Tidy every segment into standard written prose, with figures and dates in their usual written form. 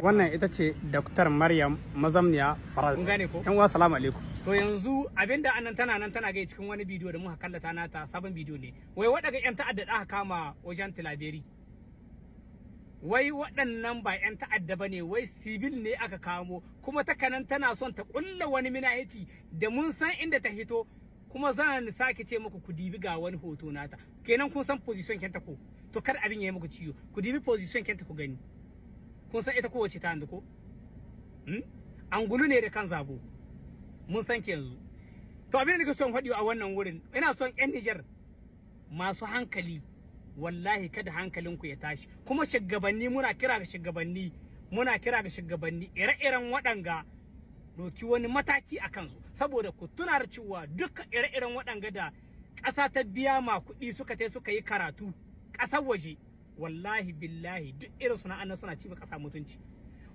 Wannan ita ce Dr. Maryam Mazamniya Faras. Kun gane ko? Yan uwa salamu alaikum. To yanzu abinda annan tana gai cikin wani bidiyo da muka kallata nata sabon bidiyo ne. Wai waɗanda ƴan ta'adda da aka kama wajen Tilaberi. Wai waɗannan ba ƴan ta'adda bane, wai sibil ne aka kamo, kuma takanan tana son ta kulla wani minahici da mun san inda ta hito, kuma zan sake ce muku ku dibi ga wani hoto nata. Kenan kun san position kenta ko? To kar abin yayi muku ciwo. Ku dibi position kenta ku gani. Kun san ita kowace ta yanzu ko? Angulu ne da kan zabo. Mun san ki yanzu. To abin da nake son faɗi a wannan wurin, ina son ƴan Niger masu hankali, wallahi kada hankalinku ya tashi. Kuma shugabanni muna kira ga shugabanni, ire-iren waɗanga doki wani mataki a kansu, saboda ku tuna da cewa duka ire-iren waɗanga da ƙasa ta biya ma kuɗi suka yi karatu ƙasar waje, wallahi billahi duk irin suna suna ci ƙasa mutunci.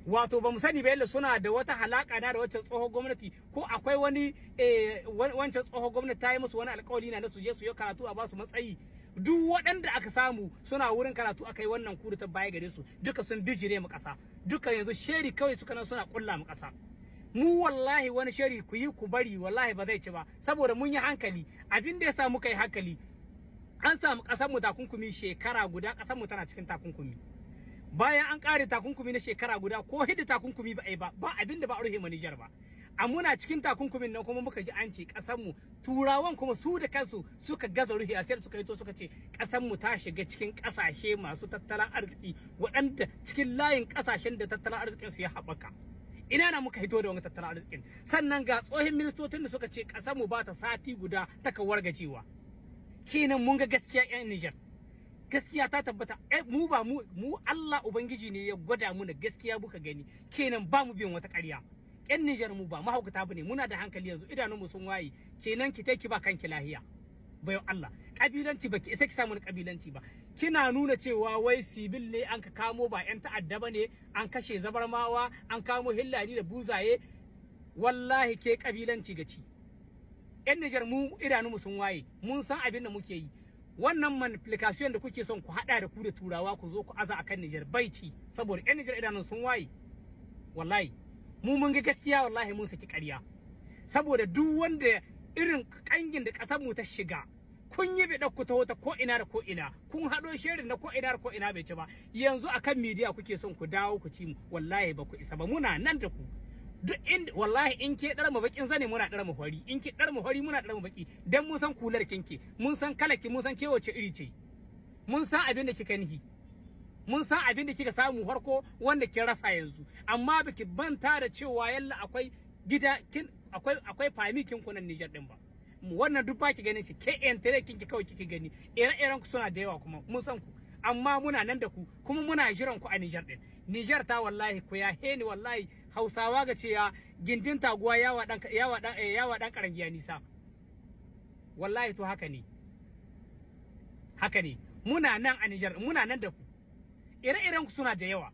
Wato ba mu sani ba yalla suna da wata halaka na da wacce tsohon gwamnati, ko akwai wani wancan tsohon gwamnati ta yi musu wani alƙawari na su je su yi karatu a ba su matsayi. Duk waɗanda aka samu suna wurin karatu aka yi wannan kuru ta baya gare su, duka sun bijire mu ƙasa, duka yanzu sheri kawai suka nan suna ƙulla mu ƙasa. Mu wallahi wani sheri ku yi ku bari wallahi ba zai ci ba, saboda mun yi hankali. Abin da ya sa muka yi hankali, an samu ƙasar mu takunkumi shekara guda, ƙasar mu tana cikin takunkumi. Bayan an ƙare takunkumi na shekara guda, ko hidda takunkumi ba a yi ba abin da ba a rufe ma Nijar ba. A muna cikin takunkumin nan kuma muka ji an ce ƙasar mu, turawan kuma su da kansu suka gaza rufe a sai suka yi to suka ce ƙasar mu ta shiga cikin ƙasashe masu tattalin arziki, waɗanda cikin layin ƙasashen da tattalin arzikin su ya haɓaka. Ina na muka hito da wani tattalin arzikin. Sannan ga tsohon ministocin da suka ce ƙasar mu ba ta sati guda ta wargajewa. Kenan mun ga gaskiya 'yan Nijar. Gaskiya ta tabbata, mu Allah Ubangiji ne ya gwada mu da gaskiya muka gani, kenan ba mu biyan wata ƙarya. 'Yan Nijar mu ba mahaukata bane, muna da hankali yanzu, idanunmu sun waye, kenan ki ki ba kanki lahiya. Bayan Allah, kabilanci baki isa ki samu kabilanci ba. Kina nuna cewa wai sibil ne an ka kamo, ba 'yan ta'adda bane, an kashe zabarmawa, an kamo hillani da buzaye. Wallahi ke kabilanci gaci. 'Yan Nijar mu idanunmu sun waye, mun san abin da muke yi. Wannan manipulation da kuke son ku hada da ku da turawa ku zo ku aza akan Niger bai ci, saboda ƴan Niger idanun sun waye. Wallahi mu mun ga gaskiya, wallahi mun saki ƙarya, saboda duk wanda irin kangin da ƙasar mu ta shiga, kun yi bi ku ta wata ko ina da ko ina, kun hado shirin na ko ina da ko ina bai ci ba. Yanzu akan media kuke son ku dawo ku ci mu, wallahi ba ku isa ba, muna nan da ku. Duk inda wallahi in ke dar mu bakin zane muna dar mu hori, in ke dar mu hori muna dar mu baki, dan mun san kular kinki, mun san kalaki, mun san kewace iri ce, mun san abin da kika nihi, mun san abin da kika samu farko wanda kin rasa yanzu. Amma baki banta da cewa yalla akwai gida kin akwai fami kin kunan Niger din ba. Wannan duk baki ganin shi, ke entare kinki kawai kike gani, ire-iren ku suna da yawa kuma mun san ku, amma muna nan da ku, kuma muna jiran ku a Niger din. Niger ta wallahi ku ya heni, wallahi Hausawa ga ce ya gindin taguwa yawa dan karangiya nisa. Wallahi to haka ne. Muna nan a Niger, muna nan da ku. Ire-iren ku suna da yawa.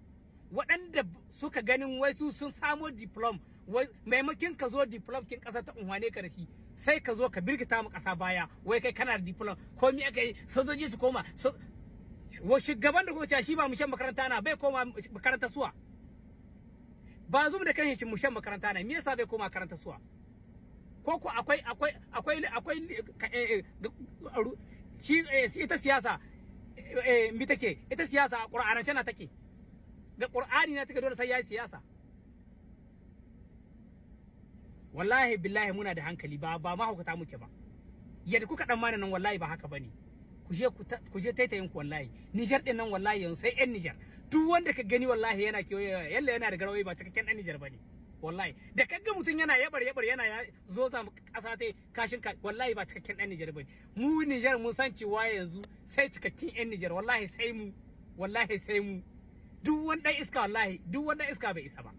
Waɗanda suka ganin wai su sun samo diplom, wai maimakin ka zo diplom kin ƙasa ta unwane ka da shi, sai ka zo ka birgita mu ƙasa baya, wai kai kana da diplom, komai aka yi sojoji su koma. Wa shugaban da kuka shi ba mu shan makaranta na bai koma makaranta suwa. Ba zum da kanshi mu shan makaranta na, me yasa bai koma makaranta suwa? Ko ko akwai ita siyasa mi take, ita siyasa a Qur'anance na take, ga Qur'ani na take, dole sai yayi siyasa. Wallahi billahi muna da hankali, ba mahaukata muke ba. Yadda kuka dan mana nan wallahi ba haka bane. Ku je taitayin ku wallahi. Niger din nan wallahi yanzu sai ƴan Niger. Duk wanda ka gani wallahi yana kewaye, yalla yana da garawai, ba cikakken ɗan Niger bane. Wallahi da kaga mutun yana yabar yana zo za mu kasa tai kashin ka, wallahi ba cikakken ɗan Niger bane. Mu Niger mun san cewa yanzu sai cikakken ƴan Niger, wallahi sai mu, duk wanda iska wallahi, duk wanda iska bai isa ba.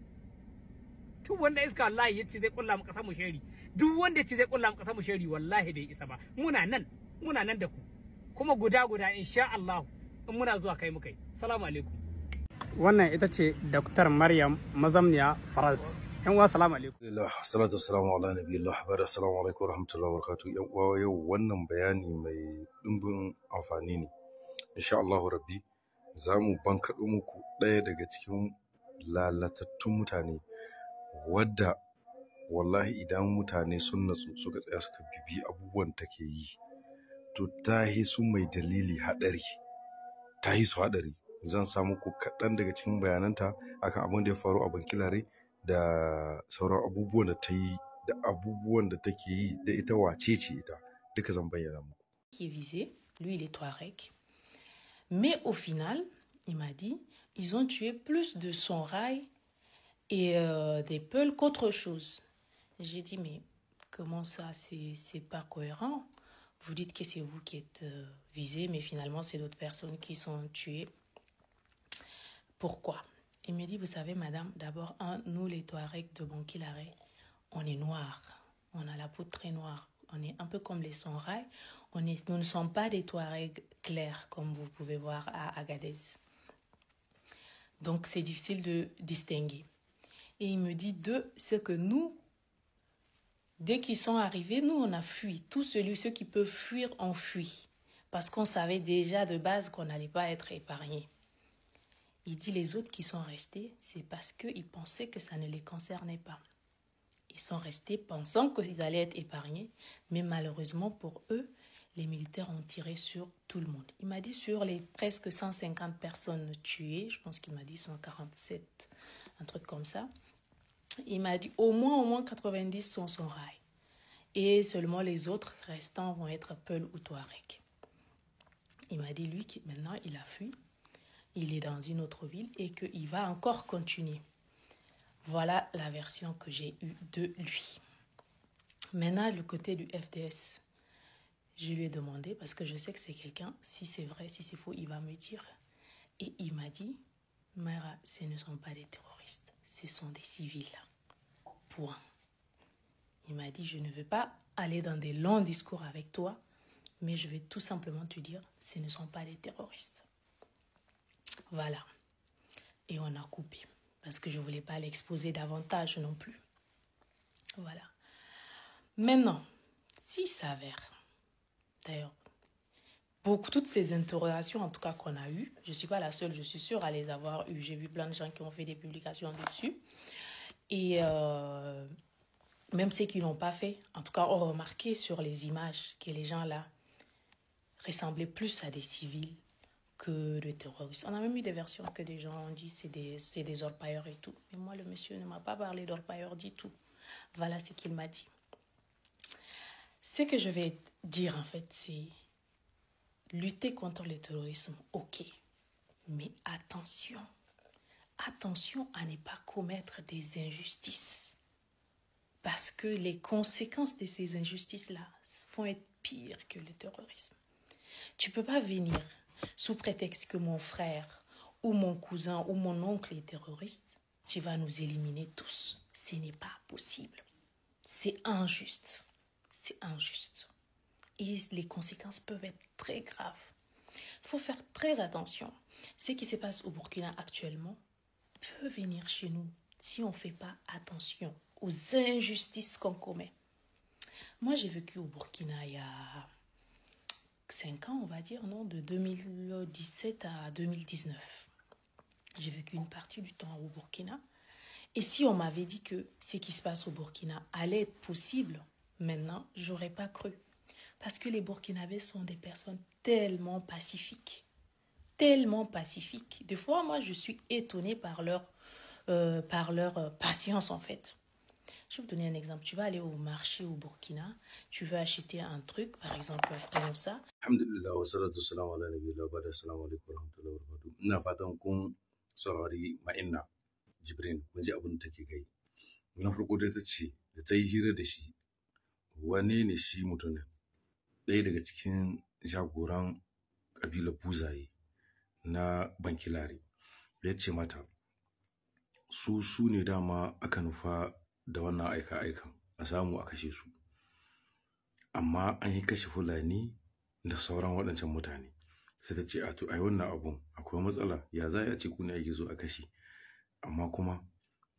Duk wanda iska wallahi yace zai kulla mu kasar mu sheri, duk wanda yace zai kulla mu kasar mu sheri wallahi bai isa ba. Muna nan da ku, kuma guda insha Allah in muna zuwa kai mukai. Assalamu alaikum. Wannan ita ce Dr. Maryam Mazamniya Faras. Yan uwa salamu alaikum. Salatu wassalamu ala nabiyillah. Assalamu alaikum warahmatullahi wabarakatuh. Yan uwa, yau wannan bayani mai dimbin amfani ne. Insha Allah rabbi za mu bankaɗo muku ɗaya daga cikin lalatattun mutane wadda wallahi idan mutane sun natsu suka tsaya suka bibi abubuwan take yi to ta yi su mai dalili haɗari, ta yi su haɗari. Zan samu ku kaɗan daga cikin bayananta akan abin da ya faru a Bankilare da sauran abubuwan da ta yi da abubuwan da take yi da ita wace ce ita duka zan bayyana muku. Qui est visé, lui il est Touareg. Mais au final, il m'a dit, ils ont tué plus de Songhai et des Peuls qu'autre chose. J'ai dit, mais comment ça, c'est pas cohérent. Vous dites que c'est vous qui êtes visé, mais finalement c'est d'autres personnes qui sont tuées. Pourquoi? Il me dit, vous savez madame, d'abord, nous les Touaregs de Bankilare, on est noirs, on a la peau très noire, on est un peu comme les Songhai, nous ne sommes pas des Touaregs clairs comme vous pouvez voir à Agadez. Donc c'est difficile de distinguer. Et il me dit, c'est que nous, dès qu'ils sont arrivés, nous on a fui. Tous ceux qui peuvent fuir ont fui. Parce qu'on savait déjà de base qu'on n'allait pas être épargnés. Il dit les autres qui sont restés, c'est parce qu'ils pensaient que ça ne les concernait pas. Ils sont restés pensant qu'ils allaient être épargnés, mais malheureusement pour eux, les militaires ont tiré sur tout le monde. Il m'a dit sur les presque 150 personnes tuées, je pense qu'il m'a dit 147, un truc comme ça, il m'a dit au moins 90 sont Songhai. Et seulement les autres restants vont être Peul ou Touareg. Il m'a dit lui, maintenant il a fui. Il est dans une autre ville et qu'il va encore continuer. Voilà la version que j'ai eue de lui. Maintenant, le côté du FDS, je lui ai demandé, parce que je sais que c'est quelqu'un, si c'est vrai, si c'est faux, il va me dire. Et il m'a dit, Mara, ce ne sont pas des terroristes, ce sont des civils. Point. Il m'a dit, je ne veux pas aller dans des longs discours avec toi, mais je vais tout simplement te dire, ce ne sont pas des terroristes. Voilà. Et on a coupé. Parce que je ne voulais pas l'exposer davantage non plus. Voilà. Maintenant, s'il s'avère, d'ailleurs, toutes ces interrogations, en tout cas qu'on a eues, je ne suis pas la seule, je suis sûre à les avoir eues. J'ai vu plein de gens qui ont fait des publications dessus. Et même ceux qui ne l'ont pas fait, en tout cas, ont remarqué sur les images que les gens là ressemblaient plus à des civils que de terroristes. On a même eu des versions que des gens ont dit c'est des orpailleurs et tout. Mais moi, le monsieur ne m'a pas parlé d'orpailleurs du tout. Voilà ce qu'il m'a dit. Ce que je vais dire, en fait, c'est lutter contre le terrorisme, ok. Mais attention. Attention à ne pas commettre des injustices. Parce que les conséquences de ces injustices-là vont être pires que le terrorisme. Tu ne peux pas venir sous prétexte que mon frère ou mon cousin ou mon oncle est terroriste, tu vas nous éliminer tous. Ce n'est pas possible. C'est injuste. C'est injuste. Et les conséquences peuvent être très graves. Il faut faire très attention. Ce qui se passe au Burkina actuellement peut venir chez nous si on ne fait pas attention aux injustices qu'on commet. Moi, j'ai vécu au Burkina il y a 5 ans, on va dire, non, de 2017 à 2019. J'ai vécu une partie du temps au Burkina. Et si on m'avait dit que ce qui se passe au Burkina allait être possible, maintenant, je n'aurais pas cru. Parce que les Burkinabés sont des personnes tellement pacifiques. Tellement pacifiques. Des fois, moi, je suis étonnée par leur patience, en fait. Je vais vous donner un exemple. Tu vas aller au marché au Burkina, tu veux acheter un truc, par exemple, prenons ça. Alhamdulillah wa salatu wassalamu ala nabiyillah wa ba'da. Assalamu alaikum wa rahmatullahi wa barakatuh. Ina fatan kun saurari Ma'inna Jibrin kun ji abin da take gai. Na farko dai ta ce da ta yi hira da shi wane ne shi mutumin ɗaya daga cikin jagoran ƙabilar Buzaye na Bankilare. Ya ce mata su ne dama aka nufa da wannan aika-aikan a samu a kashe su. Amma an yi kashe Fulani da sauran waɗancan mutane. Sai ta ce a to ai wannan abun akwai matsala ya za a ce ku ne ake zo a kashe amma kuma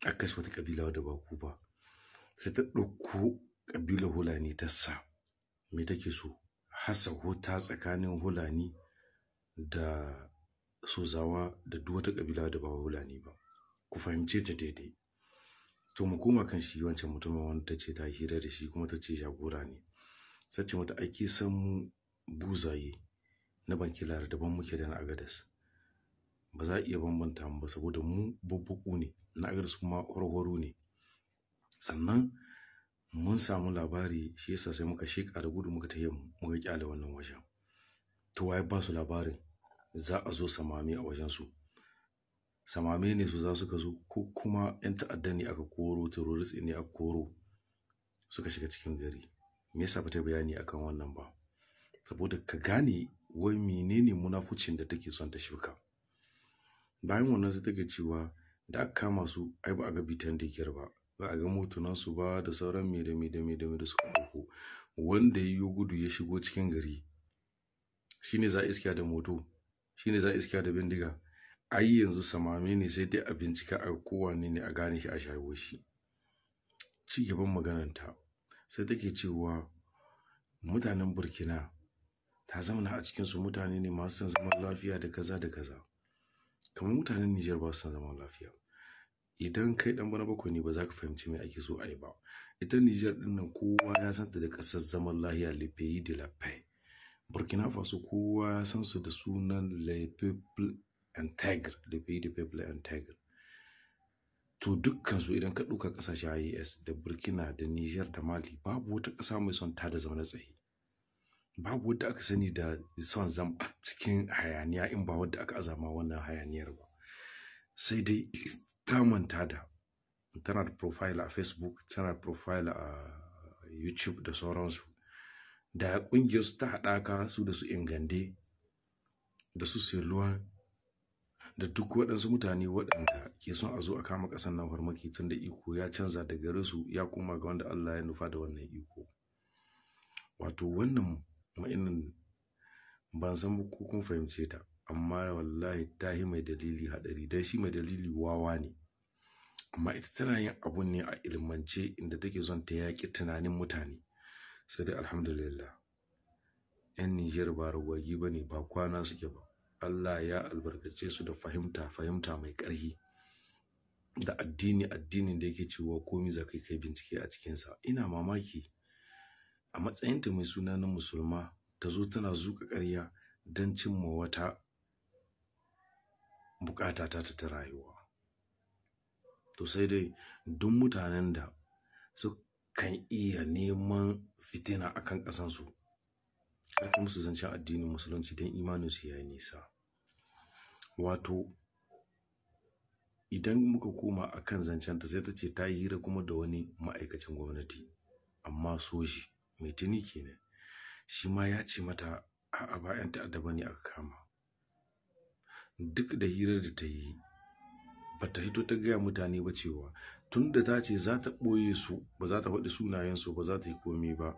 a kashe wata ƙabila wadda ba ku ba. Sai ta ɗauko ƙabilar Fulani ta sa me take so hasa wuta tsakanin Fulani da Sozawa da duk wata ƙabila da ba Fulani ba. ku fahimce ta daidai. To mu koma kan shi wancan mutumin wanda ta ce ta hira da shi kuma ta ce jagora ne. Sace mata aiki san mu buzaye na Bankilar daban muke da na Agadas. Ba za a iya bambanta mu ba saboda mu babbuku ne, na Agadas kuma horhoro ne. Sannan mun samu labari shi yasa sai muka sheka da gudu muka tayi muka kyale wannan wajen. To waye ba su labarin za a zo samame a wajen su. Samame ne su za su ka zo ko kuma yan ta'adda ne aka koro, terrorist ne aka koro suka shiga cikin gari. Me yasa bata bayani akan wannan ba? Saboda ka gane wai menene munafucin da take son ta shuka. Bayan wannan sai take cewa da aka kama su ai ba a ga bitan da yake ba. Ba a ga motunan su ba da sauran me da suka dauko. Wanda yayi gudu ya shigo cikin gari shine za iskiya da moto, shine za iskiya da bindiga. Ai yanzu samame ne sai dai a bincika a kowanne ne a gane shi a shawo shi. Ci gaban magananta sai take cewa mutanen Burkina ta zama a cikin su mutane ne masu son zaman lafiya da kaza da kaza. Kamar mutanen Niger ba su son zaman lafiya. Idan kai dan bana bakwai ne ba za ka fahimci me ake so a yi ba. Ita Niger din nan kowa ya san ta da kasar zaman lafiya, le pays de la paix. Burkina Faso kowa ya san su da sunan le peuple intègre, le pays de peuple intègre. To dukkan su idan ka duka kasashen IAS da Burkina da Niger da Mali babu wata kasa mai son ta da zaman tsaye. Babu wadda aka sani da son zama cikin hayaniya in ba wadda aka azama wannan hayaniyar ba. Sai dai ta manta da tana da profile a Facebook, tana da profile a YouTube da sauransu. Da kungiyar su ta haɗaka su da su Ingande da su Seluwa da duk waɗansu mutane waɗanda ke son a zo a kama ƙasar nan farmaki tun da iko ya canza da gare su ya koma ga wanda Allah ya nufa da wannan iko. Wato wannan ma'inin ban san ko kun fahimce ta, amma wallahi ta yi mai dalili haɗari dan shi mai dalili wawa ne. Amma ita tana yin abun ne a ilmance inda take son ta yaƙi tunanin mutane. Sai dai alhamdulillah 'yan Niger ba ragwagi ba ne, ba kwana suke ba. Allah ya albarkace su da fahimta mai ƙarfi da addinin da yake cewa komai za kai bincike a cikinsa. Ina mamaki a matsayinta mai suna na musulma ta zo tana zuƙa ƙarya don cimma wata bukata ta rayuwa. To sai dai duk mutanen da su kan iya neman fitina akan ƙasansu aka musu zancen addinin musulunci don imaninsu ya yi nisa. Wato idan muka koma akan zancen ta sai ta ce ta yi hira kuma da wani ma'aikacin gwamnati amma soji mai tuni kenan. Shi ma ya ce mata a'a ba 'yan ta'adda bane aka kama. Duk da hirar da ta yi ba ta hito ta gaya mutane ba cewa tun da ta ce za ta ɓoye su ba za ta faɗi sunayensu ba za ta yi komai ba.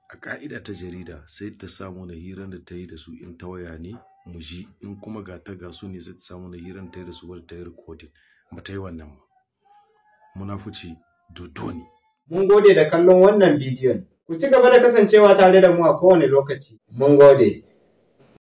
A ƙa'ida ta jarida sai ta samu na hirar da ta yi da su in ta waya ne mu ji, in kuma ga su ne sai ta samu na hirar ta yi da su wadda ta yi recording. Ba ta yi wannan ba. Munafuci dodo ne. Mun gode da kallon wannan bidiyon. Ku ci gaba da kasancewa tare da mu a kowane lokaci. Mun gode.